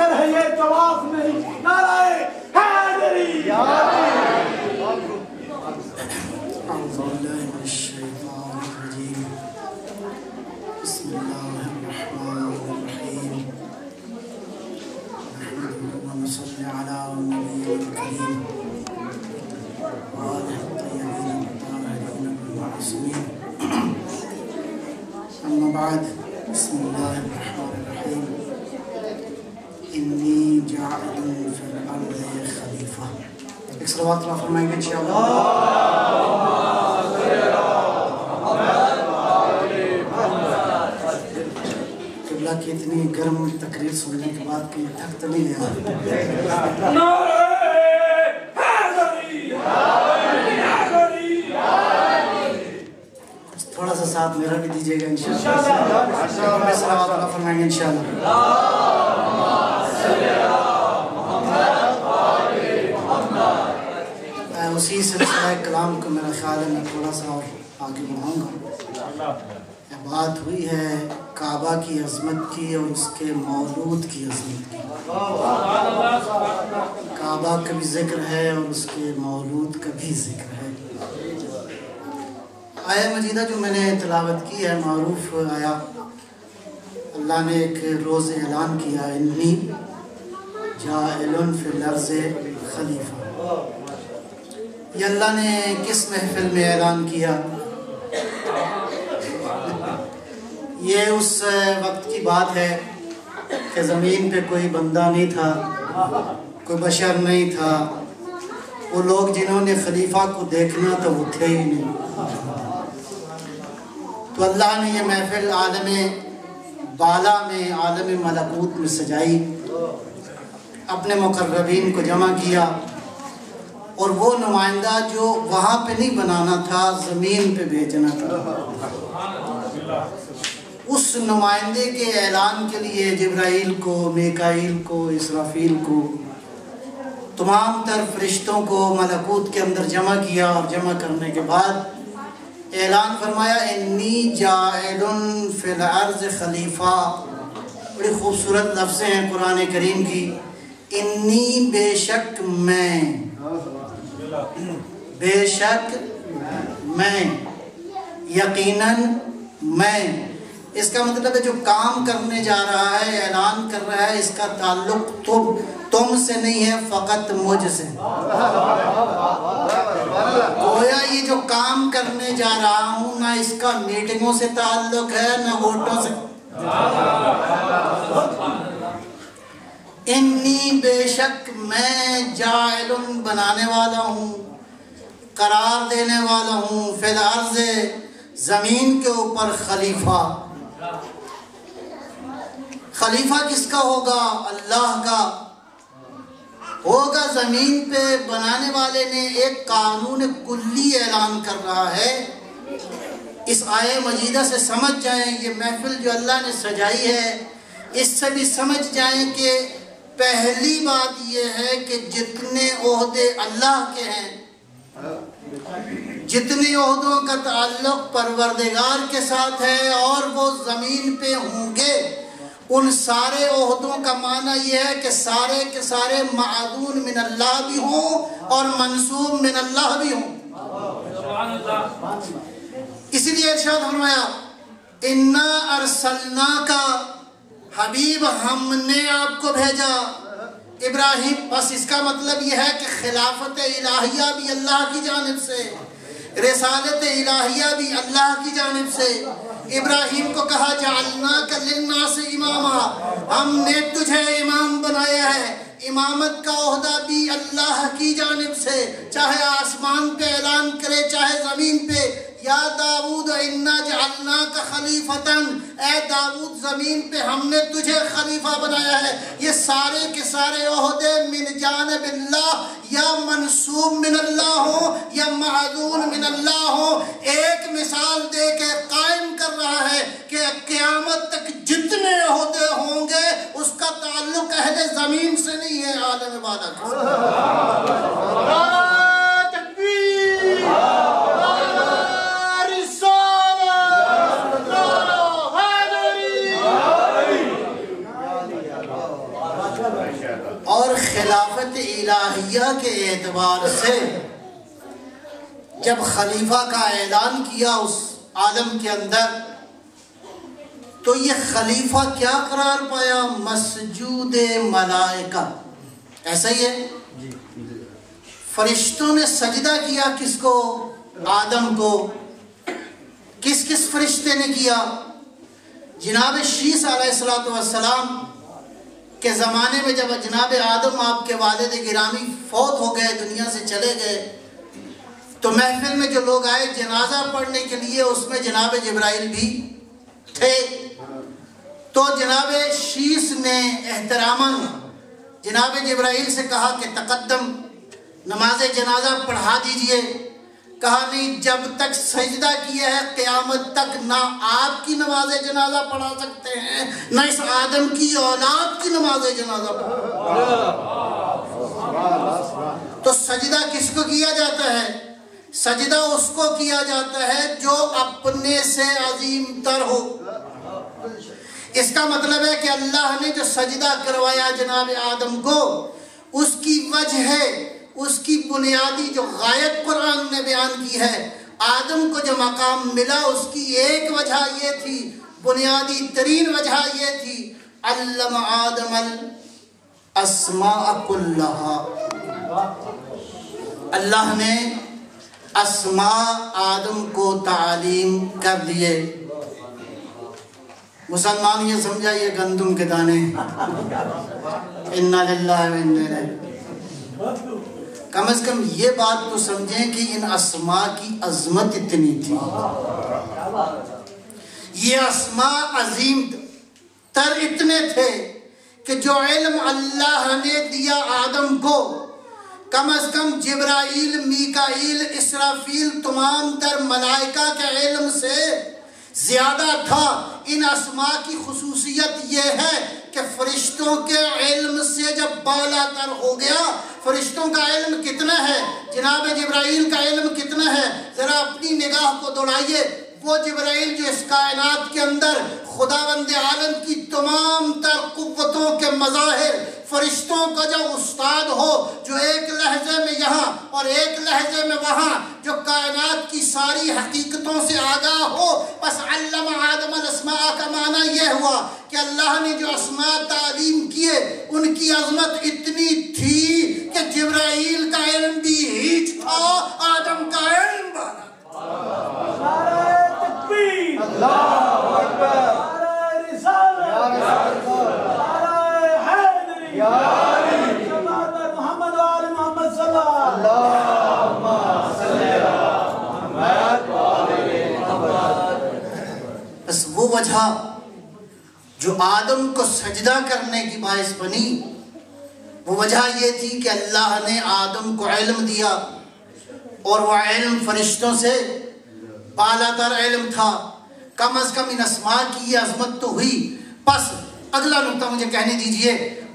اثر ہے یہ طواف نہیں. نعرہ حیدری. اعوذ باللہ من الشیطان الرجیم. بسم اللہ الرحمن الرحیم. نحمده ونصلی علی نبیہ الکریم وآلہ الطیبین الطاہرین المعصومین. اما بعد. بسم اللہ الرحمن الرحیم. انی جاعل فی الارض خلیفہ. ایک صلوات اللہ فرمائیں گے انشاءاللہ. قبلہ کی اتنی گرم تقریر سننے کے بعد کہ تھک تو نہیں لیا. تھوڑا سا ساتھ میرا بھی دیجیے گا انشاءاللہ. صلوات اللہ فرمائیں گے انشاءاللہ. اسی سلسلہ کلام کو میرا خیال ہے میں تھوڑا سا اور آگے بڑھاؤں گا. بات ہوئی ہے کعبہ کی عظمت کی اور اس کے مولود کی عظمت کی. کعبہ کا بھی ذکر ہے اور اس کے مولود کا بھی ذکر ہے. آیہ مجیدہ جو میں نے تلاوت کی ہے معروف آیا. اللہ نے ایک روز اعلان کیا انی جاعل فی الارض خلیفہ. یہ اللہ نے کس محفل میں اعلان کیا؟ یہ اس وقت کی بات ہے کہ زمین پہ کوئی بندہ نہیں تھا, کوئی بشر نہیں تھا. وہ لوگ جنہوں نے خلیفہ کو دیکھنا تھا وہ تھے ہی نہیں. تو اللہ نے یہ محفل عالم بالا میں, عالم ملکوت میں سجائی, اپنے مقربین کو جمع کیا اور وہ نمائندہ جو وہاں پہ نہیں بنانا تھا زمین پہ بھیجنا تھا, اس نمائندے کے اعلان کے لیے جبرائیل کو, میکائیل کو, اسرافیل کو, تمام تر فرشتوں کو ملکوت کے اندر جمع کیا. اور جمع کرنے کے بعد اعلان فرمایا انی جاعل فی الارض خلیفہ. بڑی خوبصورت لفظیں ہیں قرآن کریم کی. انی بے شک میں, بے شک میں, یقیناً میں. اس کا مطلب ہے جو کام کرنے جا رہا ہے, اعلان کر رہا ہے, اس کا تعلق تم سے نہیں ہے, فقط مجھ سے. گویا یہ جو کام کرنے جا رہا ہوں نہ اس کا میٹنگوں سے تعلق ہے نہ ووٹوں سے. انی بے شک میں جاعل بنانے والا ہوں, قرار دینے والا ہوں, فی الارض زمین کے اوپر خلیفہ. خلیفہ کس کا ہوگا؟ اللہ کا ہوگا. زمین پہ بنانے والے نے ایک قانون کلی اعلان کر رہا ہے. اس آیہ مجیدہ سے سمجھ جائیں یہ محفل جو اللہ نے سجائی ہے, اس سے بھی سمجھ جائیں کہ پہلی بات یہ ہے کہ جتنے عہدے اللہ کے ہیں, جتنے عہدوں کا تعلق پروردگار کے ساتھ ہے اور وہ زمین پہ ہوں گے, ان سارے عہدوں کا معنی یہ ہے کہ سارے کے سارے معدون من اللہ بھی ہوں اور منصوب من اللہ بھی ہوں. اسی لیے ارشاد فرمایا انا ارسلناک, حبیب ہم نے آپ کو بھیجا ابراہیم. بس اس کا مطلب یہ ہے کہ خلافت الہیہ بھی اللہ کی جانب سے, رسالت الہیہ بھی اللہ کی جانب سے. ابراہیم کو کہا جعلناک للناس اماما, ہم نے تجھے امام بنایا ہے. امامت کا عہدہ بھی اللہ کی جانب سے, چاہے آسمان پہ اعلان کرے چاہے زمین پہ. یا داؤد انا جعلناک خلیفتاً, اے داؤد زمین پہ ہم نے تجھے خلیفہ بنایا ہے. یہ سارے کے سارے عہدے من جانب اللہ یا منصوب من اللہ ہو یا معدون من اللہ ہو, ایک مثال دے کے قائم کر رہا ہے کہ قیامت تک جتنے عہدے ہوں گے اس کا تعلق اہل زمین سے نہیں ہے, عالم بالا کے ساتھ. اعتبار سے جب خلیفہ کا اعلان کیا اس عالم کے اندر تو یہ خلیفہ کیا قرار پایا؟ مسجود ملائکہ. ایسا ہی ہے. فرشتوں نے سجدہ کیا کس کو؟ آدم کو. کس کس فرشتے نے کیا؟ جناب شیس علیہ السلام کے زمانے میں جب جناب آدم آپ کے والد گرامی فوت ہو گئے، دنیا سے چلے گئے، تو محفل میں جو لوگ آئے جنازہ پڑھنے کے لیے اس میں جناب جبرائیل بھی تھے. تو جناب شیس نے احتراماً جناب جبرائیل سے کہا کہ تقدم، نماز جنازہ پڑھا دیجئے. کہا نہیں، جب تک سجدہ کیا ہے قیامت تک نہ آپ کی نماز جنازہ پڑھا سکتے ہیں نہ اس آدم کی اولاد کی نماز جنازہ پڑھا. تو سجدہ کس کو کیا جاتا ہے؟ سجدہ اس کو کیا جاتا ہے جو اپنے سے عظیم تر ہو. اس کا مطلب ہے کہ اللہ نے جو سجدہ کروایا جناب آدم کو، اس کی وجہ ہے، اس کی بنیادی جو غایت قرآن نے بیان کی ہے، آدم کو جو مقام ملا اس کی ایک وجہ یہ تھی، بنیادی ترین وجہ یہ تھی، علم آدم الاسماء کلہا. اللہ نے اسماء آدم کو تعلیم کر دیے. مسلمان یہ سمجھا یہ گندم کے دانے، انا للہ و انا الیہ. کم از کم یہ بات تو سمجھیں کہ ان اسماء کی عظمت اتنی تھی. یہ اسماء عظیم تر اتنے تھے کہ جو علم اللہ نے دیا آدم کو، کم از کم جبرائیل، میکائیل، اسرافیل، تمام تر ملائکہ کے علم سے زیادہ تھا. ان اسماء کی خصوصیت یہ ہے کہ فرشتوں کے علم سے جب بالا تر ہو گیا. فرشتوں کا علم کتنا ہے؟ جناب جبرائیل کا علم کتنا ہے؟ ذرا اپنی نگاہ کو دوڑائیے. وہ جبرائیل جو اس کائنات کے اندر خداوند عالم کی تمام تر قوتوں کے مظاہر، فرشتوں کا جو استاد ہو، جو ایک لہجے میں یہاں اور ایک لہجے میں وہاں، جو کائنات کی ساری حقیقتوں سے آگاہ ہو. بس علم آدم الاسماء کا معنی یہ ہوا کہ اللہ نے جو اسماء تعلیم کیے ان کی عظمت اتنی تھی کہ جبرائیل کا علم بھی ہیچ تھا، آدم کا علم بالا. اللہ اکبر، نعرہ رسالت، نعرہ حیدری، جماعت محمد و آل محمد صلی اللہ علیہ وسلم. بس وہ وجہ جو آدم کو سجدہ کرنے کی باعث بنی، وہ وجہ یہ تھی کہ اللہ نے آدم کو علم دیا اور وہ علم فرشتوں سے بالا تر علم تھا. کم از کم ان اسماء کی یہ عظمت تو ہوئی. بس اگلا نقطہ مجھے کہنے دیجئے،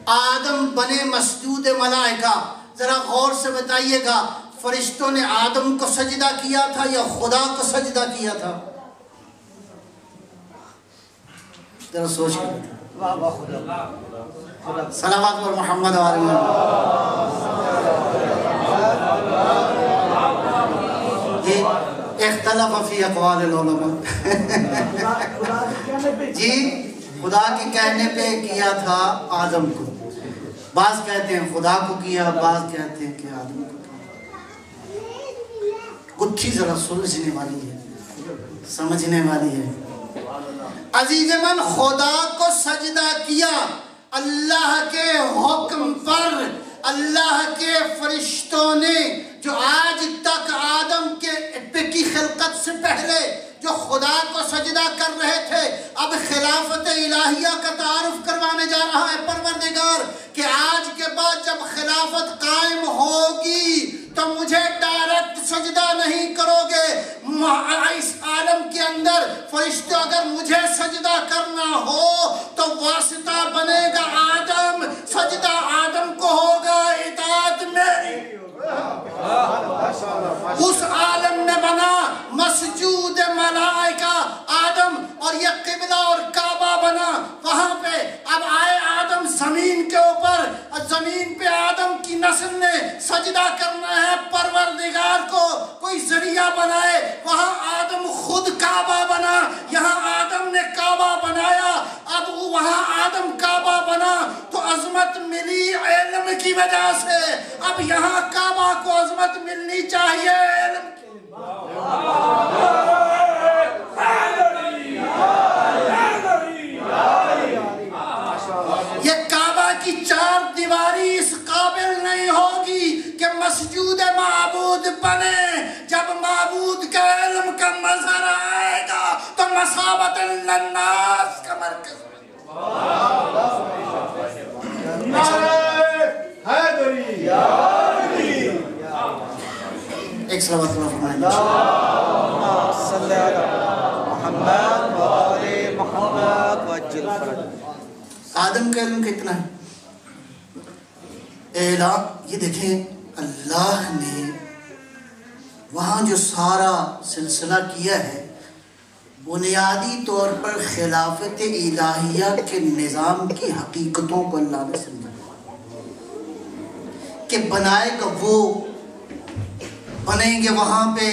آدم بنے مسجود ملائکہ. ذرا غور سے بتائیے گا، فرشتوں نے آدم کو سجدہ کیا تھا یا خدا کو سجدہ کیا تھا؟ ذرا سوچ کے صلوات پر محمد و آل محمد. اختلاف فی اقوال العلماء. جی خدا کے کہنے پہ کیا تھا آدم کو. بعض کہتے ہیں خدا کو کیا، بعض کہتے ہیں کہ آدم کو کیا. گتھی ذرا سلجھنے والی ہے، سمجھنے والی ہے. عزیز من، خدا کو سجدہ کیا اللہ کے حکم پر. اللہ کے فرشتوں نے جو آج تک آدم کی خلقت سے پہلے جو خدا کو سجدہ کر رہے تھے، اب خلافت الہیہ کا تعارف کروانے جا رہا ہے پروردگار کہ آج کے بعد جب خلافت قائم ہوگی تو مجھے ڈائریکٹ سجدہ نہیں کرو گے. اس عالم کے اندر فرشتوں اگر مجھے سجدہ کرنا ہو تو واسطہ بنے گا آدم. سجدہ آدم کو ہوگا، اطاعت میری. اس عالم میں بنا مسجود ملائکہ آدم، اور یہ قبلہ اور کعبہ بنا. وہاں پہ اب آئے آدم زمین زمین کے اوپر، زمین پہ آدم کی نسل نے سجدہ کرنا ہے پروردگار کو، کوئی ذریعہ بنائے، وہاں آدم خود کعبہ بنا، یہاں آدم نے کعبہ بنایا، اب وہاں آدم کعبہ بنا تو عظمت ملی علم کی وجہ سے، اب یہاں کعبہ کو عظمت ملنی چاہیے علم کی۔ یہ کعبہ کی چار دیواری اس قابل نہیں ہوگی کہ مسجود معبود بنے، جب معبود کا علم کا مظہر آئے گا تو مثابت للناس کا مرکز ایک صلوات اللہ فرمائیں صلی اللہ محمد و آل محمد وجل فرج۔ آدم کا علم کتنا ہے؟ اعلان، یہ دیکھیں اللہ نے وہاں جو سارا سلسلہ کیا ہے بنیادی طور پر خلافت الہیہ کے نظام کی حقیقتوں کو اللہ نے سمجھا کہ بنائے گا وہ، بنیں گے وہاں پہ،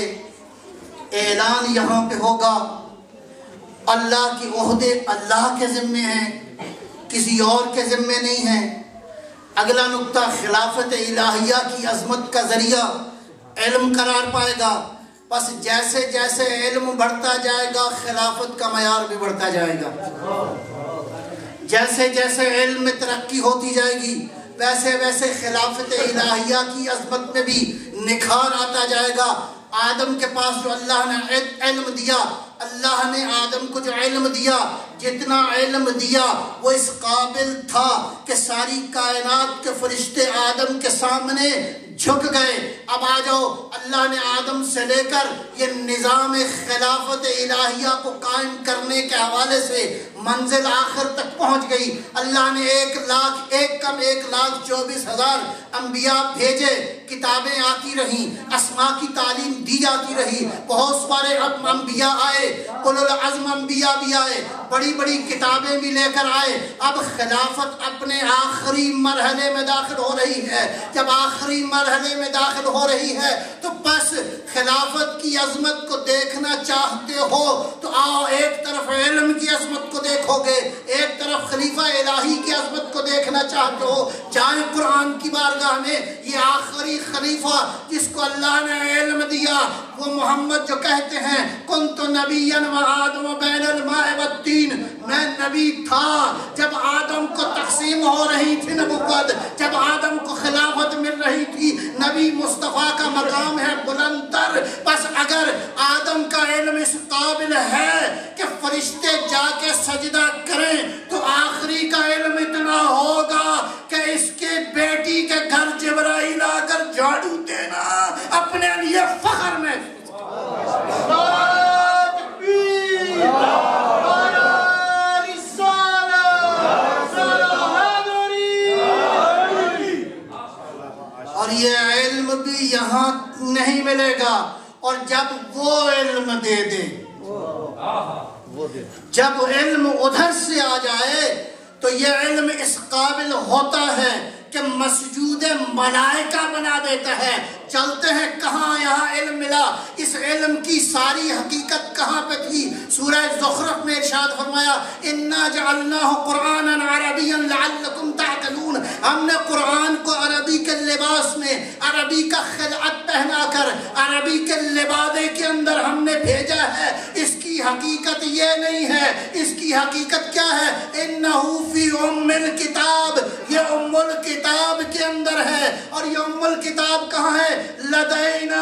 اعلان یہاں پہ ہوگا، اللہ کی عہدے اللہ کے ذمے ہیں، کسی اور کے ذمے نہیں ہیں۔ اگلا نقطہ، خلافت الہیہ کی عظمت کا ذریعہ علم قرار پائے گا، بس جیسے جیسے علم بڑھتا جائے گا خلافت کا معیار بھی بڑھتا جائے گا، جیسے جیسے علم میں ترقی ہوتی جائے گی ویسے ویسے خلافت الہیہ کی عظمت میں بھی نکھار آتا جائے گا۔ آدم کے پاس جو اللہ نے علم دیا، اللہ نے آدم کو جو علم دیا، جتنا علم دیا وہ اس قابل تھا کہ ساری کائنات کے فرشتے آدم کے سامنے جھک گئے۔ اب آ جاؤ، اللہ نے آدم سے لے کر یہ نظام خلافت الہیہ کو قائم کرنے کے حوالے سے منزل آخر تک پہنچ گئی۔ اللہ نے 1,24,000 انبیاء بھیجے، کتابیں آتی رہیں، اسماء کی تعلیم دی جاتی رہی، بہت سارے انبیاء آئے، اولو العزم انبیاء بھی آئے، بڑی بڑی کتابیں بھی لے کر آئے۔ اب خلافت اپنے آخری مرحلے میں داخل ہو رہی ہے۔ جب آخری مرحلے میں داخل ہو رہی ہے تو بس خلافت کی عظمت کو دیکھنا چاہتے ہو تو آؤ، ایک طرف علم کی عظمت کو دیکھو گے، ایک طرف خلیفہ الہی کی عظمت کو دیکھنا چاہتے ہو، جائیں قرآن کی بارگاہ میں۔ یہ آخری خلیفہ جس کو اللہ نے علم دیا وہ محمد جو کہتے ہیں کنت نبیا وآدم بین الماء والطین، میں نبی تھا جب آدم کو تقسیم ہو رہی تھی نبوت، جب آدم کو خلافت مل رہی تھی۔ نبی مصطفیٰ کا مقام ہے بلند تر، بس اگر آدم کا علم اس قابل ہے کہ فرشتے جا کے سجدہ کریں تو آخری کا علم اتنا ہوگا کہ اس کے بیٹی کے گھر جبرائیل آ کر جھاڑو دینا اپنے لیے فخر میں۔ اور یہ علم بھی یہاں نہیں ملے گا، اور جب وہ علم دے دے، جب علم ادھر سے آ جائے تو یہ علم اس قابل ہوتا ہے کہ مسجود ملائکہ بنا دیتا ہے۔ چلتے ہیں کہاں یہاں علم ملا، اس علم کی ساری حقیقت کہاں پہ تھی؟ سورہ زخرف میں ارشاد فرمایا اِنَّا جَعَلْنَاهُ قُرْآنًا عَرَبِيًّا لَعَلَّكُمْ تَعْقِلُونَ، ہم نے قرآن کو عربی کے لباس میں، عربی کا خلعت پہنا کر، عربی کے لبادے کے اندر ہم نے بھیجا ہے۔ اس کی حقیقت یہ نہیں ہے، اس کی حقیقت کیا ہے؟ اِنَّهُ فِي أُمِّ الْكِتَابِ، یہ ام الکتاب کے اندر ہے۔ اور یہ ام الکتاب کہاں ہے؟ لدینا،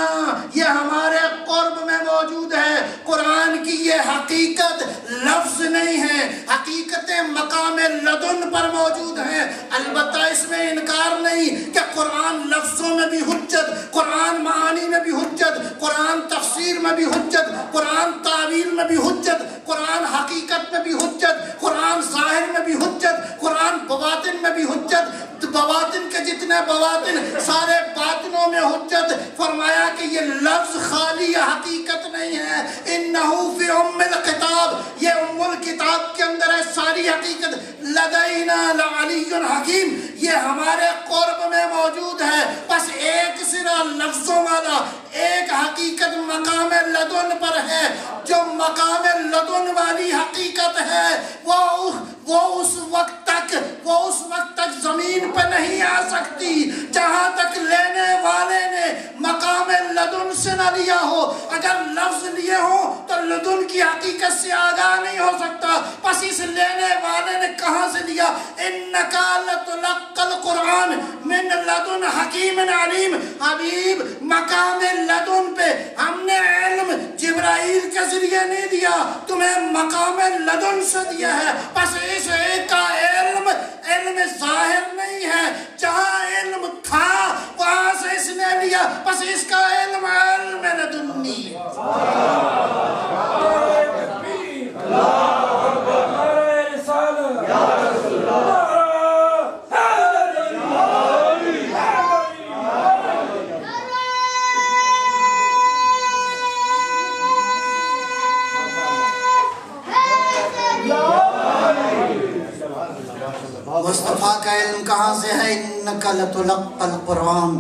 یہ ہمارے قرب میں موجود ہے۔ قرآن کی یہ حقیقت لفظ نہیں ہے، حقیقت مقام لدن پر موجود ہیں۔ البتہ اس میں انکار نہیں کہ قرآن لفظوں میں بھی حجت، قرآن معانی میں بھی حجت، قرآن تفسیر میں بھی حجت، قرآن تعویل میں بھی حجت، قرآن حقیقت میں بھی حجت، قرآن ظاہر میں بھی حجت، قرآن بواطن میں بھی حجت، بواطن کے جتنے بواطن سارے باطنوں میں حجت۔ فرمایا کہ یہ لفظ خالی حقیقت نہیں ہے. انہو فی ام الکتاب، یہ ام الکتاب کے اندر ہے ساری حقیقت. لدینا لعلی حکیم، یہ ہمارے قرب میں موجود ہے. بس ایک صرف لفظوں والا ایک حقیقت مقام لدن پر ہے. جو مقام لدن والی حقیقت ہے وہ اس وقت تک زمین پہ نہیں آ سکتی جہاں تک لینے والے نے مقام لدن سے نہ لیا ہو. اگر لفظ لیے ہوں تو لدن کی حقیقت سے آگاہ نہیں ہو سکتا. بس اس لینے والے نے کہاں سے لیا؟ انکا لتلقی القرآن من لدن حکیم علیم. حبیب مقام لدن پہ ہم نے علم جبرائیل کے ذریعے نہیں دیا، تمہیں مقام لدن سے دیا ہے. بس اس ایک کا علم ظاہر نہیں ہے، جہاں علم تھا وہاں سے اس نے لیا. بس اس کا علم لدنی ہے. مصطفیٰ کا علم کہاں سے ہے؟ انکا لتلقی القرآن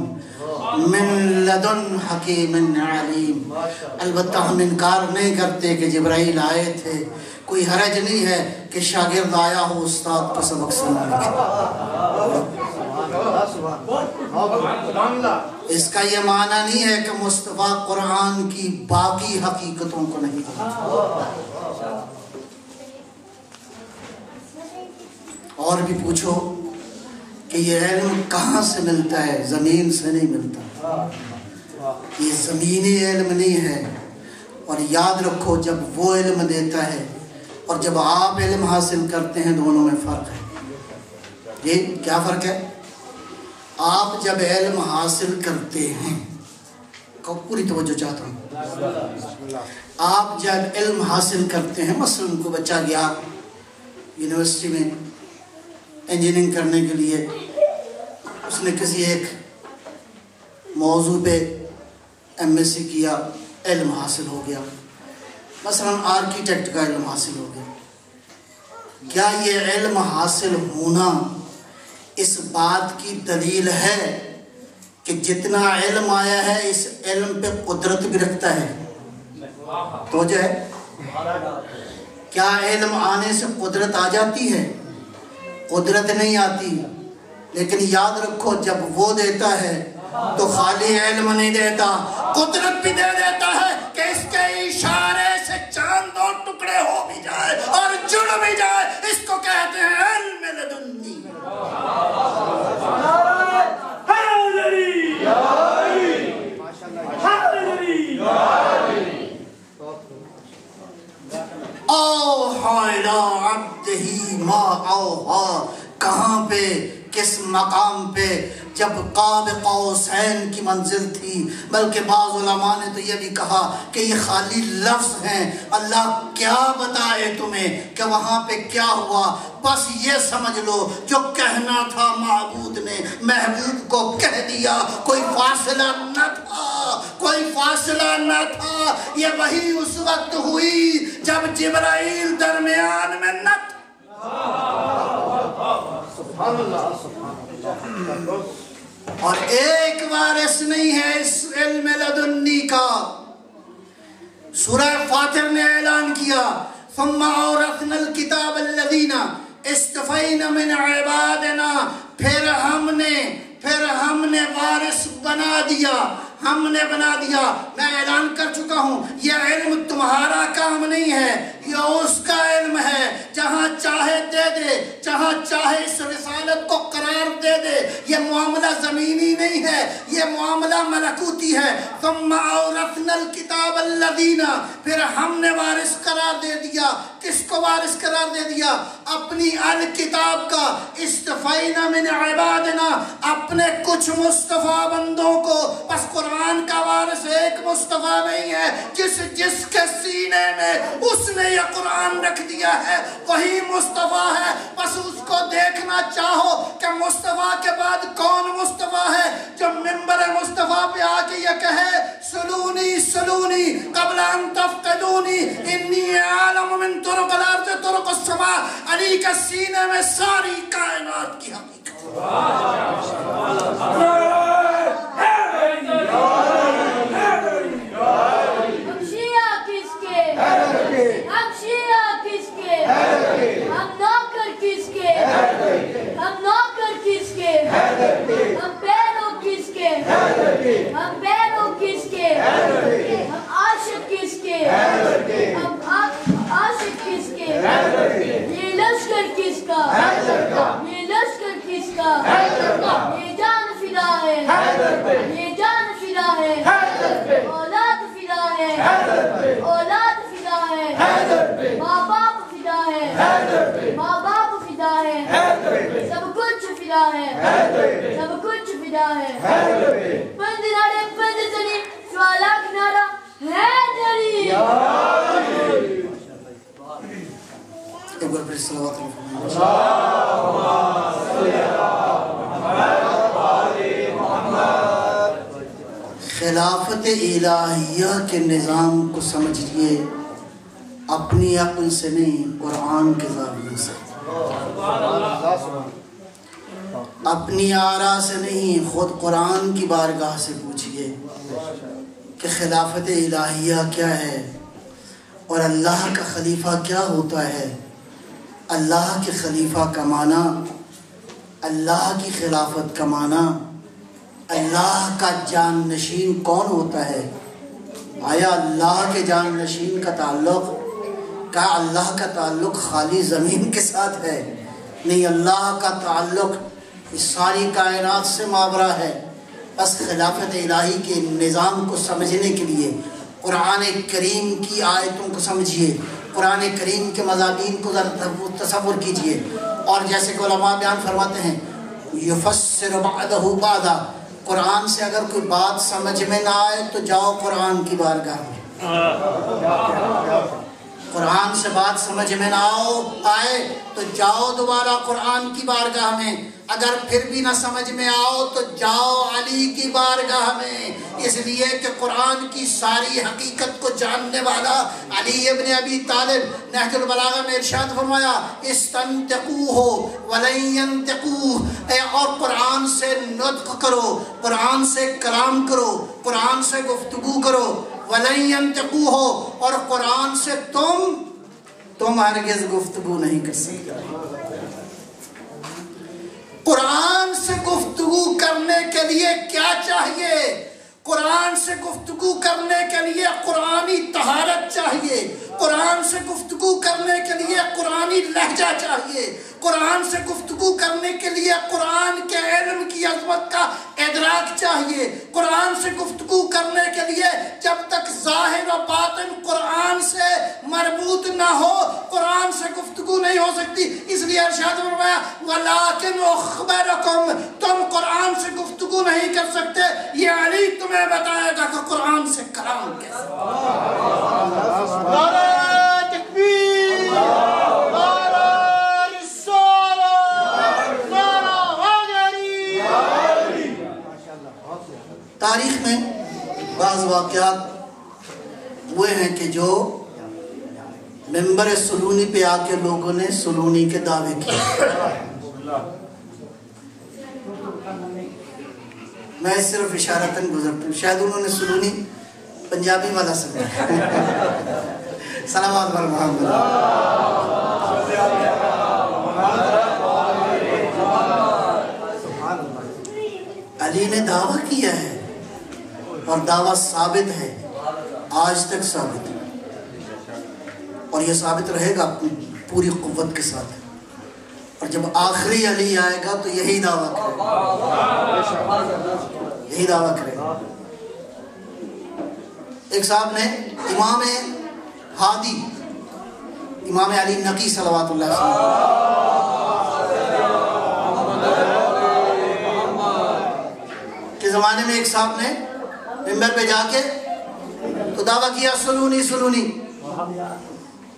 من لدن حکیم علیم. البتہ ہم انکار نہیں کرتے کہ جبرائیل آئے تھے. کوئی حرج نہیں ہے کہ شاگرد آیا ہو استاد کو سبق سنانے کے. اس کا یہ معنی نہیں ہے کہ مصطفیٰ قرآن کی باقی حقیقتوں کو نہیں جانتا. اور بھی پوچھو کہ یہ علم کہاں سے ملتا ہے؟ زمین سے نہیں ملتا. یہ زمینی علم نہیں ہے. اور یاد رکھو جب وہ علم دیتا ہے اور جب آپ علم حاصل کرتے ہیں دونوں میں فرق ہے. جی کیا فرق ہے؟ آپ جب علم حاصل کرتے ہیں، پوری توجہ چاہتا ہوں، آپ جب علم حاصل کرتے ہیں، مثلا کو بچہ گیا یونیورسٹی میں انجینئرنگ کرنے کے لیے، اس نے کسی ایک موضوع پہ ایم ایس سی کیا، علم حاصل ہو گیا، مثلا آرکیٹیکٹ کا علم حاصل ہو گیا. کیا یہ علم حاصل ہونا اس بات کی دلیل ہے کہ جتنا علم آیا ہے اس علم پہ قدرت بھی رکھتا ہے؟ تو جو ہے کیا علم آنے سے قدرت آ جاتی ہے؟ قدرت نہیں آتی. لیکن یاد رکھو جب وہ دیتا ہے تو خالی علم نہیں دیتا، قدرت بھی دے دیتا ہے کہ اس کے اشارے سے چاند دو ٹکڑے ہو بھی جائے اور جڑ بھی جائے. اس کو کہتے ہیں علم لدنی. اوحا الی عبدہ ما اوحا. کہاں پہ، کس مقام پہ؟ جب قاب قوسین کی منزل تھی. بلکہ بعض علماء نے تو یہ بھی کہا کہ یہ خالی لفظ ہیں. اللہ کیا بتائے تمہیں کہ وہاں پہ کیا ہوا؟ بس یہ سمجھ لو جو کہنا تھا معبود نے محبوب کو کہہ دیا. کوئی فاصلہ نہ تھا، کوئی فاصلہ نہ تھا. یہ وحی اس وقت ہوئی جب جبرائیل درمیان میں نہ تھا. سبحان اللہ. اور ایک وارث نہیں ہے اس علم لدنی کا. سورہ فاتر نے اعلان کیا ثم اورثنا الکتاب الذین اصطفینا من عبادنا. پھر ہم نے وارث بنا دیا، ہم نے بنا دیا. میں اعلان کر چکا ہوں یہ علم تمہارا کام نہیں ہے، یہ اس کا علم ہے. جہاں چاہے دے دے، جہاں چاہے اس رسالت کو قرار دے دے. یہ معاملہ زمینی نہیں ہے، یہ معاملہ ملکوتی ہے. ثم اورثنا الکتاب الذین، پھر ہم نے وارث قرار دے دیا. کس کو وارث قرار دے دیا؟ اپنی الکتاب کا. اصطفینا من عبادنا، اپنے کچھ مصطفیٰ بندوں کو. بس قرآن کا وارث ایک مصطفیٰ نہیں ہے، جس کے سینے میں اس نے یہ لیے قرآن رکھ دیا ہے وہی مصطفیٰ ہے. بس اس کو دیکھنا چاہو کہ مصطفیٰ کے بعد کون مصطفیٰ ہے جو ممبر مصطفیٰ پہ آ کے یہ کہے سلونی سلونی قبل ان تفقدونی انی عالم من طرق الارض طرق السماء. علی کا سینے میں ساری کائنات کی حقیقت. یہ لشکر کس کا یہ لشکر کس کا یہ جان فدا ہے یہ جان فدا ہے اولاد فدا ہے اولاد فدا ہے ماں باپ فدا ہے ماں باپ فدا ہے سب کچھ فدا ہے سب کچھ فدا ہے. بند نارے بند زنی سوالا کنارا حیدری. ایک بار پھر صلوات خلافت الہیہ کے نظام کو سمجھئے اپنی عقل سے نہیں قرآن کے زاویے سے. اپنی آراء سے نہیں خود قرآن کی بارگاہ سے پوچھئے کہ خلافت الہیہ کیا ہے اور اللہ کا خلیفہ کیا ہوتا ہے. اللہ کے خلیفہ کا معنی اللہ کی خلافت کا معنی اللہ کا جان نشین کون ہوتا ہے. آیا اللہ کے جان نشین کا تعلق کیا اللہ کا تعلق خالی زمین کے ساتھ ہے؟ نہیں، اللہ کا تعلق اس ساری کائنات سے مابرا ہے. بس خلافت الہی کے نظام کو سمجھنے کے لیے قرآن کریم کی آیتوں کو سمجھیے، قرآن کریم کے مضامین کو تصور کیجئے. اور جیسے کہ علماء بیان فرماتے ہیں یفسر بعدہ بعدا، قرآن سے اگر کوئی بات سمجھ میں نہ آئے تو جاؤ قرآن کی بارگاہ میں. قرآن سے بات سمجھ میں نہ آئے تو جاؤ دوبارہ قرآن کی بارگاہ میں. اگر پھر بھی نہ سمجھ میں آؤ تو جاؤ علی کی بارگاہ میں. اس لیے کہ قرآن کی ساری حقیقت کو جاننے والا علی ابن ابی طالب نہج البلاغہ میں ارشاد فرمایا استنطقوہ ولن ینطقوہ، اور قرآن سے نطق کرو، قرآن سے کلام کرو، قرآن سے گفتگو کرو. ولن ینطقوہ، اور قرآن سے تم ہرگز گفتگو نہیں کر سکتے. قرآن سے گفتگو کرنے کے لیے کیا چاہیے؟ قرآن سے گفتگو کرنے کے لیے قرآنی طہارت چاہیے، قرآن سے گفتگو کرنے کے لیے قرآنی لہجہ چاہیے، قرآن سے گفتگو کرنے کے لیے قرآن کے علم کی عظمت کا ادراک چاہیے. قرآن سے گفتگو کرنے کے لیے جب تک ظاہر و باطن قرآن سے مربوط نہ ہو قرآن سے گفتگو نہیں ہو سکتی. اس لیے ارشاد فرمایا وَلَٰكِنْ أُخْبِرُكُمْ، تم قرآن سے گفتگو نہیں کر سکتے، یہ علی تمہیں بتائے گا کہ قرآن سے کلام کیسے. نعرہ تکبیر، نعرہ رسالت، نعرہ حیدری. تاریخ میں بعض واقعات ہوئے ہیں کہ جو ممبر سلونی پہ آ کے لوگوں نے سلونی کے دعوے کیے. میں صرف اشارتاً گزرتا ہوں، شاید انہوں نے سلونی پنجابی والا سنا. سلامات بر محمد. علی نے دعویٰ کیا ہے اور دعویٰ ثابت ہے، آج تک ثابت ہے، اور یہ ثابت رہے گا پوری قوت کے ساتھ. اور جب آخری علی آئے گا تو یہی دعویٰ کرے گا، یہی دعویٰ کرے گا. ایک صاحب نے امام ہادی امام علی نقی صلوات اللہ کے زمانے میں ایک صاحب نے ممبر پہ جا کے تو دعویٰ کیا سلونی سلونی.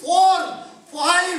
4, 5,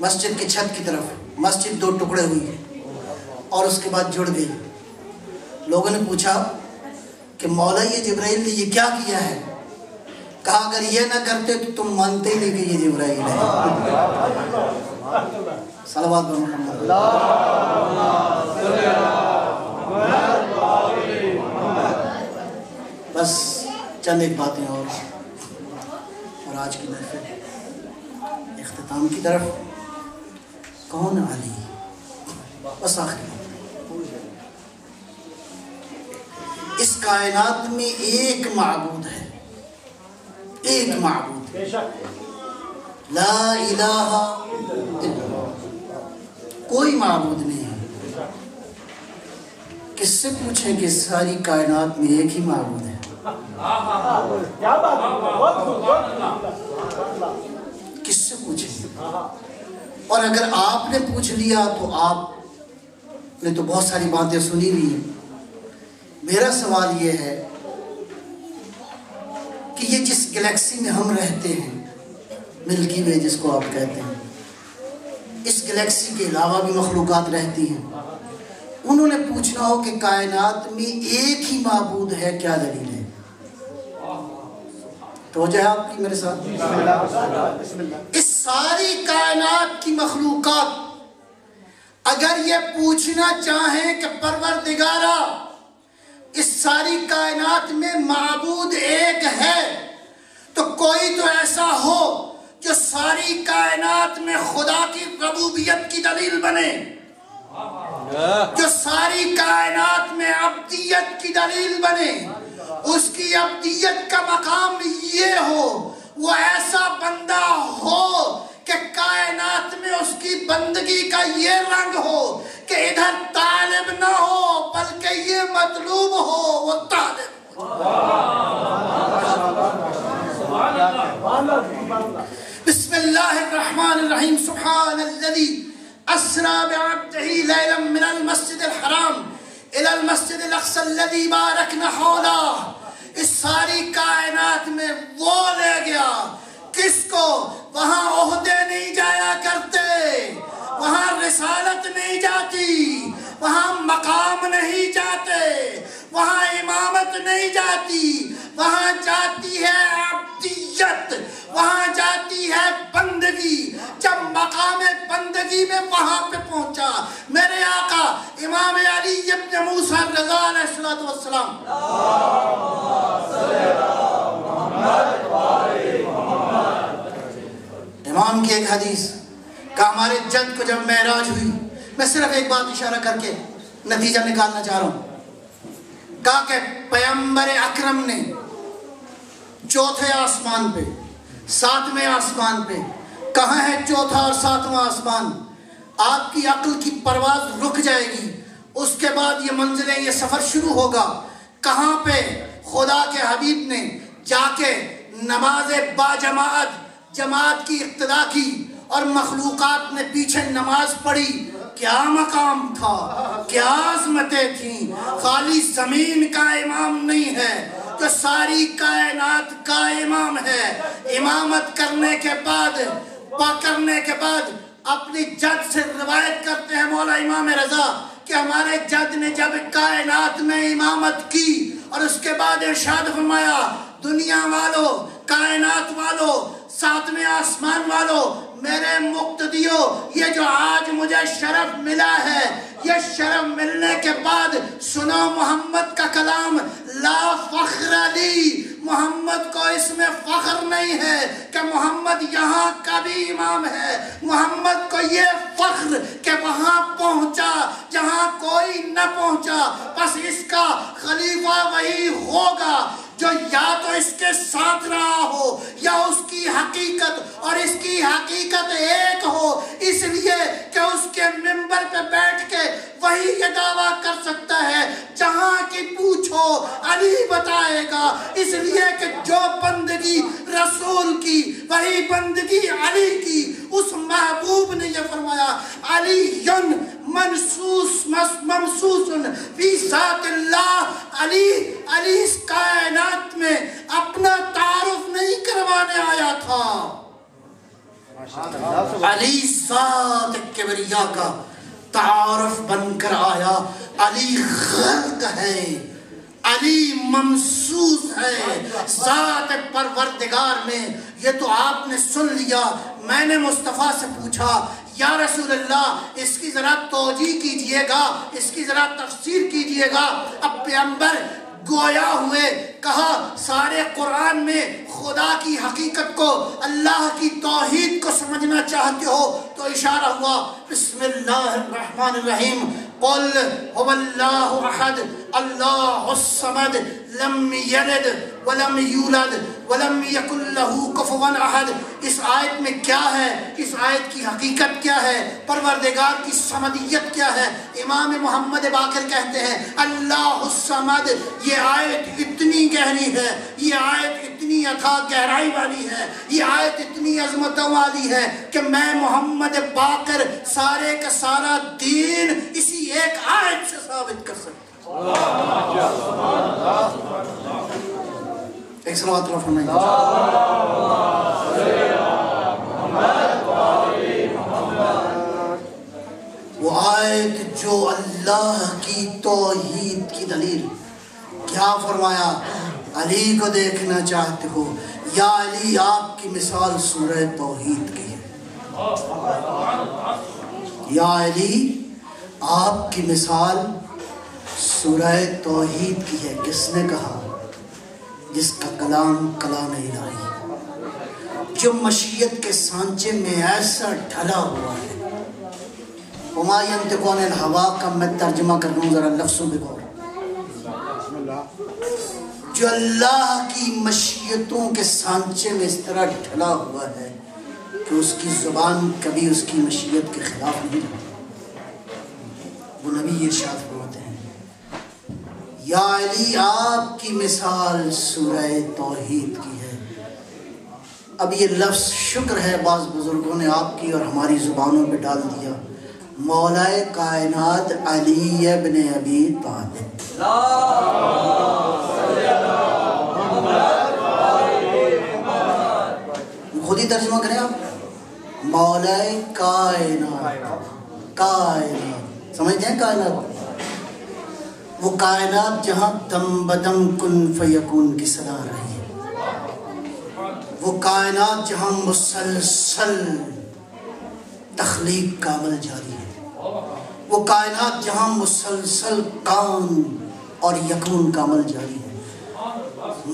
مسجد کی چھت کی طرف. مسجد 2 ٹکڑے ہوئی اور اس کے بعد جڑ گئی. لوگوں نے پوچھا کہ مولا یہ جبرائیل نے یہ کیا کیا ہے؟ کہا اگر یہ نہ کرتے تو تم مانتے ہی نہیں کہ یہ جبرائیل ہے. صلوات محمد. بس چند ایک باتیں اور آج کی محفل اختتام کی طرف. کون علی؟ بس آخری اس کائنات میں ایک معبود ہے, ایک معبود, لا الہ الا اللہ, کوئی معبود نہیں ہے. کس سے پوچھیں کہ ساری کائنات میں ایک ہی معبود ہے؟ کس سے پوچھیں؟ اور اگر آپ نے پوچھ لیا تو آپ نے تو بہت ساری باتیں سنی لی ہیں. میرا سوال یہ ہے کہ یہ جس گلیکسی میں ہم رہتے ہیں, ملکی وے جس کو آپ کہتے ہیں, اس گلیکسی کے علاوہ بھی مخلوقات رہتی ہیں. انہوں نے پوچھنا ہو کہ کائنات میں ایک ہی معبود ہے, کیا دلیل ہے؟ تو جو ہے آپ کی میرے ساتھ اس ساری کائنات کی مخلوقات اگر یہ پوچھنا چاہیں کہ پروردگارا اس ساری کائنات میں معبود ایک ہے, تو کوئی تو ایسا ہو جو ساری کائنات میں خدا کی ربوبیت کی دلیل بنے, جو ساری کائنات میں عبدیت کی دلیل بنے, اس کی عبدیت کا مقام یہ ہو, وہ ایسا بندہ ہو کہ کائنات میں اس کی بندگی کا یہ رنگ ہو کہ ادھر طالب نہ ہو بلکہ یہ مطلوب ہو, وہ طالب. بسم اللہ الرحمن الرحیم. سبحان الذی اسری بعبدہ لیلا من المسجد الحرام الى المسجد الاقصی الذی بارکنا حولہ. اس ساری کائنات میں وہ لے گیا کس کو وہاں عہدے نہیں جایا کرتے, وہاں رسالت نہیں جاتی, وہاں مقام نہیں جاتے, وہاں امامت نہیں جاتی, وہاں جاتی ہے عبدیت, وہاں جاتی ہے بندگی. جب مقام بندگی میں وہاں پہ پہنچا میرے آقا امام علی ابن موسیٰ رضا علیہ السلام, امام کی ایک حدیث کہ ہمارے جد کو جب معراج ہوئی, میں صرف ایک بات اشارہ کر کے نتیجہ نکالنا چاہ رہا ہوں, کہا کہ پیغمبر اکرم نے 4تھے آسمان پہ 7ویں آسمان پہ, کہاں ہے 4تھا اور 7واں آسمان؟ آپ کی عقل کی پرواز رک جائے گی. اس کے بعد یہ منزلیں, یہ سفر شروع ہوگا. کہاں پہ خدا کے حبیب نے جا کے نماز با جماعت کی اقتدا کی اور مخلوقات نے پیچھے نماز پڑھی. کیا مقام تھا, کیا عظمتیں تھیں. خالی زمین کا امام نہیں ہے جو ساری کائنات کا امام ہے. امامت کرنے کے بعد اپنی جد سے روایت کرتے ہیں مولا امام رضا کہ ہمارے جد نے جب کائنات میں امامت کی اور اس کے بعد ارشاد فرمایا, دنیا والوں, کائنات والوں, 7ویں آسمان والوں, میرے مقتدیوں, یہ جو آج مجھے شرف ملا ہے, یہ شرف ملنے کے بعد سنو محمد کا کلام, لا فخر علی, محمد کو اس میں فخر نہیں ہے کہ محمد یہاں کا بھی امام ہے. محمد کو یہ فخر کہ وہاں پہنچا جہاں کوئی نہ پہنچا. بس اس کا خلیفہ وہی ہوگا جو یا تو اس کے ساتھ رہا ہو یا اس کی حقیقت اور اس کی حقیقت ایک ہو, اس لیے کہ اس کے منبر پہ بیٹھ کے وہی یہ دعویٰ کر سکتا ہے جہاں کی پوچھو علی بتائے گا. اس لیے کہ جو بندگی رسول کی وہی بندگی علی کی. اس محبوب نے یہ فرمایا, علی ممسوس فی ذات اللہ. علی اس کائنات میں اپنا تعارف نہیں کروانے آیا تھا, علی ذات کبریا کا تعارف بن کر آیا. علی غرق ہے، علی ممسوس ہے ذات پروردگار میں. یہ تو آپ نے سن لیا. میں نے مصطفیٰ سے پوچھا یا رسول اللہ اس کی ذرا توجیہ کیجئے گا، اس کی ذرا تفسیر کیجئے گا. اب پیغمبر گویا ہوئے، کہا سارے قرآن میں خدا کی حقیقت کو، اللہ کی توحید کو سمجھنا چاہتے ہو تو اشارہ ہوا بسم اللہ الرحمن الرحیم. قل هو اللہ احد اللہ الصمد لم یلد ولم یولد ولم یکن له کفوا احد. اس آیت میں کیا ہے؟ اس آیت کی حقیقت کیا ہے؟ پروردگار کی صمدیت کیا ہے؟ امام محمد باقر کہتے ہیں اللہ الصمد. یہ آیت اتنی گہری ہے، یہ آیت اتنی اتھا گہرائی والی ہے، یہ آیت اتنی عظمتوں والی ہے کہ میں محمد باقر سارے کا سارا دین اسی ایک آیت سے ثابت کر سکتا ہوں. ایک صلوات اللہ فرمائیں. وہ آیت جو اللہ کی توحید کی دلیل. کیا فرمایا؟ علی کو دیکھنا چاہتے ہو یا علی آپ کی مثال سورہ توحید کی ہے. یا علی آپ کی مثال سورہ توحید کی ہے. کس نے کہا؟ جس کا کلام کلام الہی، جو مشیت کے سانچے میں ایسا ڈھلا ہوا ہے. وما ينطق عن الهوى کا میں ترجمہ کر لوں ذرا لفظوں پہ غور. جو اللہ کی مشیتوں کے سانچے میں اس طرح ڈھلا ہوا ہے کہ اس کی زبان کبھی اس کی مشیت کے خلاف نہیں جاتی. وہ نبی ارشاد فرماتے ہیں یا علی آپ کی مثال سورہ توحید کی ہے. اب یہ لفظ شکر ہے بعض بزرگوں نے آپ کی اور ہماری زبانوں پہ ڈال دیا. مولا کائنات علی ابن ابی طالب. خود ہی ترجمہ کریں آپ. مولا کائنات، کائنات سمجھتے ہیں کائنات؟ وہ کائنات جہاں دم بدم کن فیکون کی صدا رہی ہے. وہ کائنات جہاں مسلسل تخلیق کا عمل جاری ہے. وہ کائنات جہاں مسلسل کان اور یکون کا عمل جاری ہے.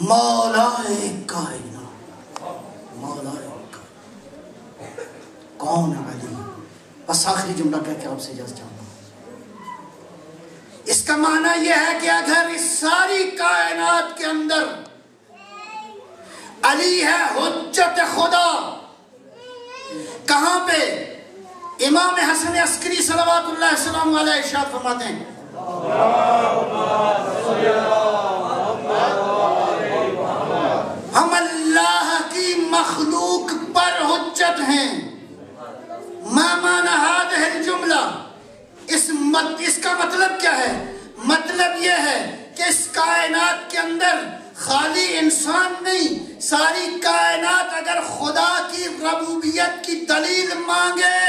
مولا کائنات، مولا کائنات کون علی. بس آخری جملہ کہہ کے آپ سے اجازت چاہتا ہوں. اس کا معنی یہ ہے کہ اگر اس ساری کائنات کے اندر علی ہے حجت خدا، کہاں پہ؟ امام حسن عسکری صلوات اللہ السلام علیہ ارشاد فرماتے ہیں ہم اللہ کی مخلوق پر حجت ہیں. ما معنی هذه الجملہ؟ اس کا مطلب کیا ہے؟ مطلب یہ ہے کہ اس کائنات کے اندر خالی انسان نہیں، ساری کائنات اگر خدا کی ربوبیت کی دلیل مانگے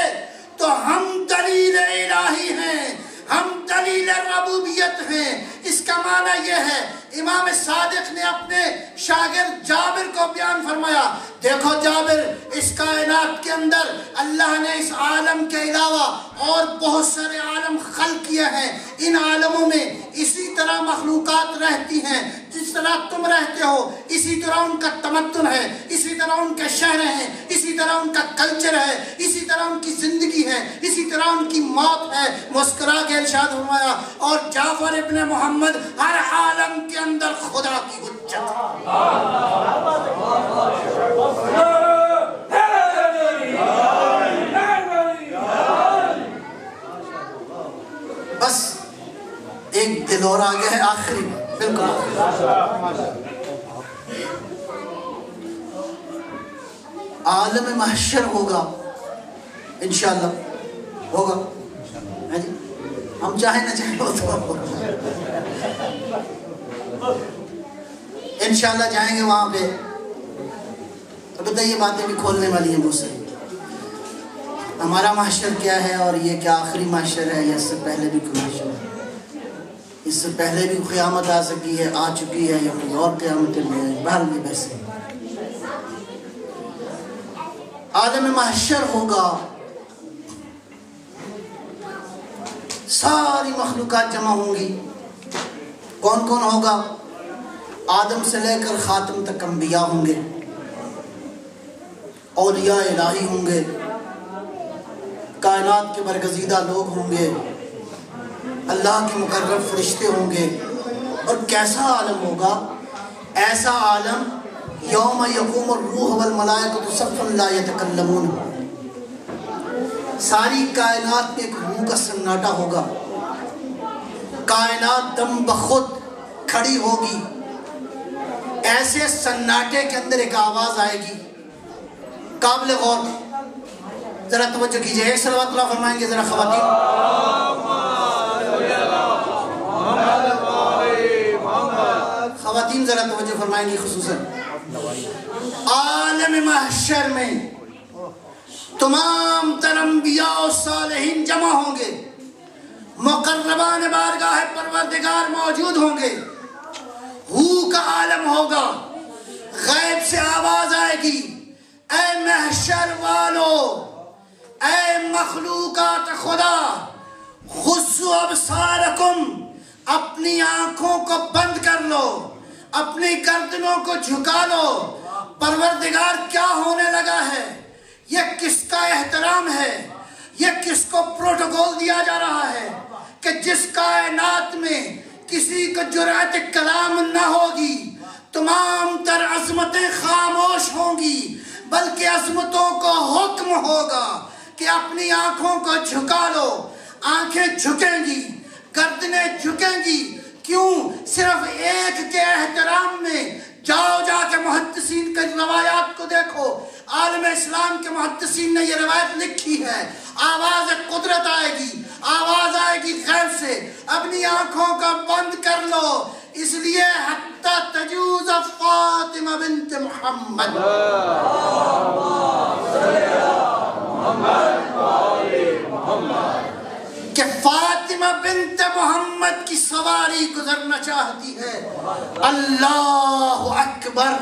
تو ہم دلیل الہی ہیں، ہم دلیل ربوبیت ہیں. اس کا معنی یہ ہے، امام صادق نے اپنے شاگرد جابر کو بیان فرمایا، دیکھو جابر، اس کائنات کے اندر اللہ نے اس عالم کے علاوہ اور بہت سارے عالم خلق کیے ہیں. ان عالموں میں اسی طرح مخلوقات رہتی ہیں جس طرح تم رہتے ہو، اسی طرح ان کا تمدن ہے، اسی طرح ان کے شہر ہیں، اسی طرح ان کا کلچر ہے، اسی طرح ان کی زندگی ہے، اسی طرح ان کی موت ہے. مسکرا کے ارشاد فرمایا اور جعفر ابن محمد ہر عالم کے اندر خدا کی حجت. بس ایک دل اور آگے ہے آخری بالکل. عالم محشر ہوگا انشاءاللہ، ہوگا. ہم چاہیں نہ چاہیں تو انشاءاللہ جائیں گے وہاں پہ. البتہ یہ باتیں بھی کھولنے والی ہیں بہت ساری. ہمارا محشر کیا ہے اور یہ کیا آخری محشر ہے یا اس سے پہلے بھی کوئی محشر ہے؟ اس سے پہلے بھی قیامت آ سکی ہے، آ چکی ہے، یا کوئی اور قیامتیں بھی ہیں؟ بہرحال یہ بحث ہے۔ عالم محشر ہوگا، ساری مخلوقات جمع ہوں گی۔ کون کون ہوگا؟ آدم سے لے کر خاتم تک انبیاء ہوں گے، اولیاء الہی ہوں گے، کائنات کے برگزیدہ لوگ ہوں گے، اللہ کے مقرر فرشتے ہوں گے۔ اور کیسا عالم ہوگا؟ ایسا عالم یوم یقوم الروح والملائکۃ صفا لا یتکلمون، ساری کائنات میں ایک روح کا سناٹا ہوگا، کائنات دم بخود کھڑی ہوگی، ایسے سناٹے کے اندر ایک آواز آئے گی قابل غور۔ ذرا توجہ کیجئے، ایک صلوات اللہ فرمائیں گے ذرا خواتین؟ خواتین ذرا توجہ فرمائیں گی خصوصاً۔ عالم محشر میں تمام تر انبیاء و صالحین جمع ہوں گے، مقربان بارگاہ پروردگار موجود ہوں گے، ہو کا عالم ہوگا، غیب سے آواز آئے گی، اے محشر والو، اے مخلوقات خدا، خضوا ابصارکم، اپنی آنکھوں کو بند کر لو، اپنی گردنوں کو جھکا لو۔ پروردگار کیا ہونے لگا ہے؟ یہ کس کا احترام ہے؟ یہ کس کو پروٹوکول دیا جا رہا ہے کہ جس کائنات میں کسی کو جرأت کلام نہ ہوگی، تمام تر عظمتیں خاموش ہوں گی، بلکہ عظمتوں کو حکم ہوگا کہ اپنی آنکھوں کو جھکا لو۔ آنکھیں جھکیں گی، گردنیں جھکیں گی، کیوں؟ صرف ایک کے احترام میں۔ جاؤ جا کے محدثین کے روایات کو دیکھو، عالم اسلام کے محدثین نے یہ روایت لکھی ہے۔ آواز قدرت آئے گی، آواز آئے گی غیب سے، اپنی آنکھوں کو بند کر لو، اس لیے حتی تجوز فاطمہ بنت محمد، کہ فاطمہ بنت محمد کی سواری گزرنا چاہتی ہے۔ اللہ اکبر۔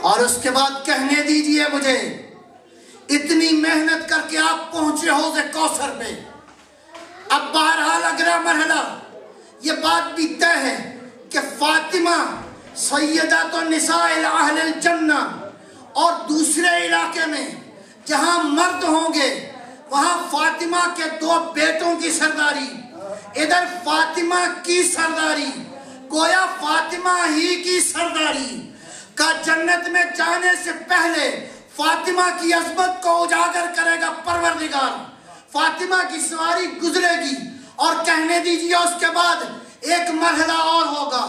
اور اس کے بعد کہنے دیجئے مجھے، اتنی محنت کر کے آپ پہنچے حوض کوثر پہ، اب بہرحال اگلا مرحلہ یہ بات بھی طے ہے کہ فاطمہ سیدات النساء اہل الجنہ، اور دوسرے علاقے میں جہاں مرد ہوں گے وہاں فاطمہ کے 2 بیٹوں کی سرداری، ادھر فاطمہ کی سرداری، گویا فاطمہ ہی کی سرداری کا جنت میں جانے سے پہلے فاطمہ کی عظمت کو اجاگر کرے گا پروردگار۔ فاطمہ کی سواری گزرے گی، اور کہنے دیجیے اس کے بعد ایک مرحلہ اور ہوگا،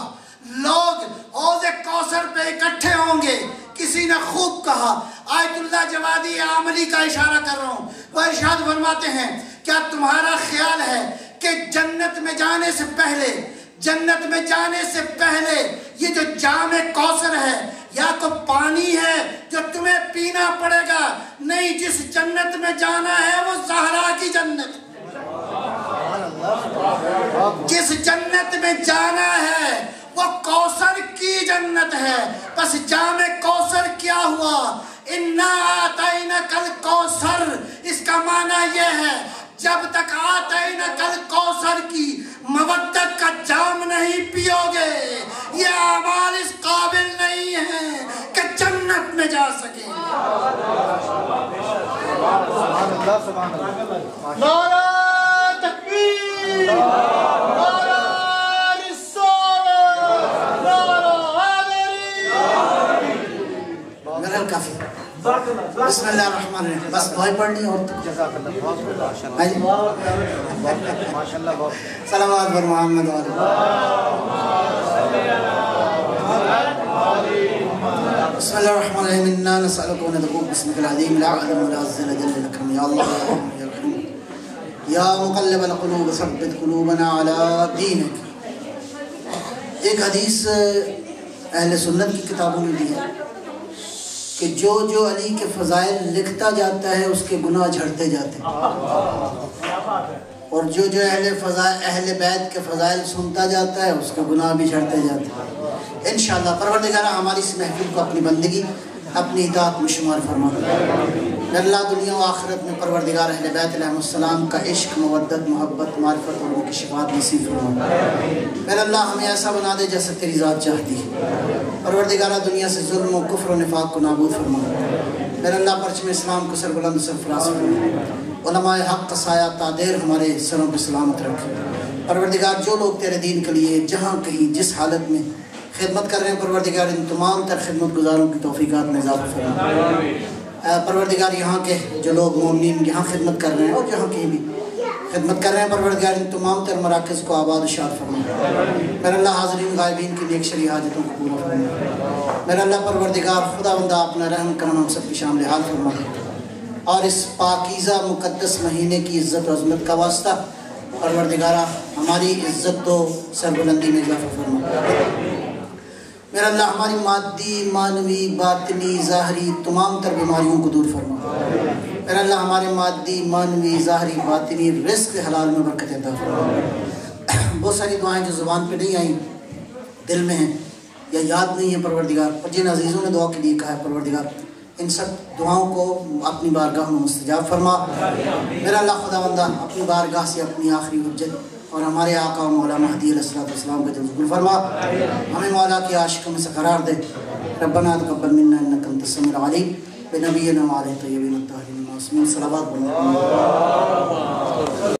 لوگ حوض کوثر پہ اکٹھے ہوں گے۔ کسی نے خوب کہا، آیت اللہ جوادی عاملی کا اشارہ کر رہا ہوں، وہ ارشاد فرماتے ہیں، کیا تمہارا خیال ہے کہ جنت میں جانے سے پہلے، جنت میں جانے سے پہلے یہ جو جام کوثر ہے یا تو پانی ہے جو تمہیں پینا پڑے گا؟ نہیں، جس جنت میں جانا ہے وہ زہرا کی جنت، جس جنت میں جانا ہے وہ کوثر کی جنت ہے۔ پس جام کوثر کیا ہوا؟ اِنَّا آتَيْنَكَ الْكَوْثَرَ، اس کا معنی یہ ہے جب تک آتَيْنَكَ الْكَوْثَرَ کی مودت کا جام نہیں پیو گے، یہ اعمال اس قابل نہیں ہیں کہ جنت میں جا سکیں۔ نعرہ تکبیر، نعرہ رسالت، نعرہ حیدری۔ میرا کافی۔ بسم اللہ الرحمن الرحیم، بس دعائیں پڑھنی اور صلوات بر محمد علیہ۔ بسم اللہ الرحمن الرحیم، انا نسألک و ندعوک بسمک العظیم لا علم ولا عزل جل الاکرم، یا اللہ یا رحم یا رحیم، یا مقلب القلوب ثبت قلوبنا علی دینک۔ ایک حدیث اہل سنت کی کتابوں میں بھی ہے، کہ جو علی کے فضائل لکھتا جاتا ہے اس کے گناہ جھڑتے جاتے ہیں، اور جو اہل بیت کے فضائل سنتا جاتا ہے اس کے گناہ بھی جھڑتے جاتے ہیں۔ انشاءاللہ پروردگارہ ہماری اس محفل کو اپنی بندگی، اپنی اطاعت میں شمار فرما۔ اللہ دنیا و آخرت میں پروردگار اہل بیت علیہ السلام کا عشق، مودت، محبت، معرفت اور ان کی شفاعت نصیب فرما۔ میرا اللہ ہمیں ایسا بنا دے جیسے تیری ذات چاہتی ہے۔ پروردگارہ دنیا سے ظلم و کفر و نفاق کو نابود فرما۔ میرا اللہ پرچم اسلام کو سربلند سرفراز فرما۔ علماء حق کا سایہ تادیر ہمارے سروں پہ سلامت رکھے۔ پروردگار جو لوگ تیرے دین کے لیے جہاں کہیں جس حالت میں خدمت کر رہے ہیں، پروردگار ان تمام تر خدمت گزاروں کی توفیقات میں اضافہ فرما۔ پروردگار یہاں کے جو لوگ مومنین یہاں خدمت کر رہے ہیں اور جہاں کہیں بھی خدمت کر رہے ہیں، پروردگار ان تمام تر مراکز کو آباد و شاد فرما۔ میرا اللہ حاضرین غائبین کی نیک شرعی حاجتوں کو پورا فرما۔ میرا اللہ پروردگار خدا بندہ اپنا رحم کرم ہم سب کی شامل حال فرما، اور اس پاکیزہ مقدس مہینے کی عزت و عظمت کا واسطہ پروردگارہ ہماری عزت و سربلندی میں اضافہ فرما۔ میرا اللہ ہماری مادی، معنوی، باطنی، ظاہری تمام تر بیماریوں کو دور فرما۔ میرا اللہ ہمارے مادی، معنوی، ظاہری، باطنی رزق حلال میں برکت عطا فرما۔ بہت ساری دعائیں جو زبان پہ نہیں آئیں، دل میں ہیں یا یاد نہیں ہیں پروردگار، اور جن عزیزوں نے دعا کے لیے کہا ہے پروردگار ان سب دعاؤں کو اپنی بارگاہ میں مستجاب فرما۔ میرا اللہ خدا بندہ اپنی بارگاہ سے اپنی آخری حجت اور ہمارے آقا و مولا مہدی علیہ السلام کا جلوہ قبول فرما۔ ہمیں مولا کے عاشقوں میں سے قرار دے۔ ربنا تقبل منا انک انت السمیع العلیم بنبینا وعلی طیبین الطاہرین المعصومین صلوات